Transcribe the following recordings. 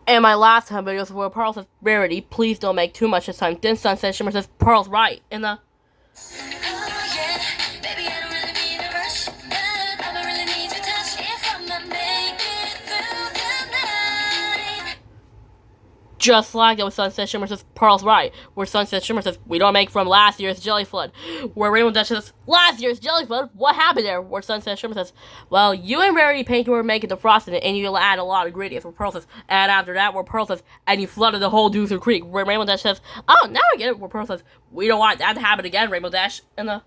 And my last time videos where Pearl says, Rarity, please don't make too much this time. Then Sun says, Shimmer says, Pearl's right. And the... Just like it with Sunset Shimmer says, Pearl's right. Where Sunset Shimmer says, we don't make from last year's Jelly Flood. Where Rainbow Dash says, last year's Jelly Flood? What happened there? Where Sunset Shimmer says, well, you and Rarity Pink were making the frosting and you add a lot of ingredients. Where Pearl says, and after that, where Pearl says, and you flooded the whole Doozer Creek. Where Rainbow Dash says, oh, now I get it. Where Pearl says, we don't want that to happen again, Rainbow Dash. And the...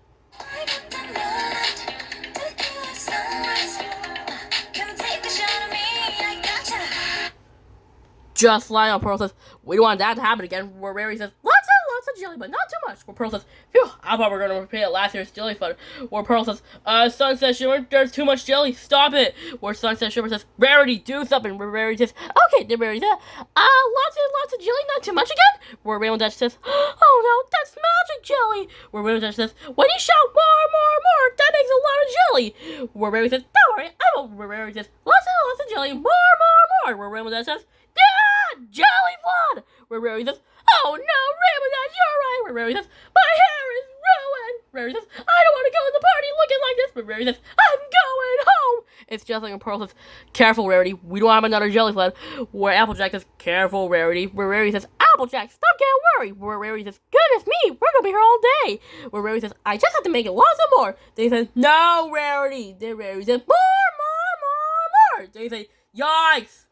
Just like on Pearl says, we don't want that to happen again. Where Rarity says, lots of jelly, but not too much. Where Pearl says, phew, I thought we were going to repeat last year's jelly flood. Where Pearl says, Sunset Shimmer, there's too much jelly, stop it. Where Sunset Shimmer says, Rarity, do something. Where Rarity says, okay, then Rarity says, lots of jelly, not too much again. Where Rainbow Dash says, oh no, that's magic jelly. Where Rainbow Dash says, when you shout more, that makes a lot of jelly. Where Rarity says, don't worry, I won't. Where Rarity says, lots of jelly, more. Where Rainbow Dash says, yeah, jelly flood. Where Rarity says, oh no, Rainbow Dash, you're right. Where Rarity says, my hair is ruined. Rarity says, I don't want to go to the party looking like this. But Rarity says, I'm going home. It's just like when Pearl says, careful, Rarity, we don't have another jelly flood. Where Applejack says, careful, Rarity. Where Rarity says, Applejack, stop getting worried. Where Rarity says, goodness me, we're gonna be here all day. Where Rarity says, I just have to make it lots of more. Then he says, no, Rarity. Then Rarity says, more. Then he says, yikes.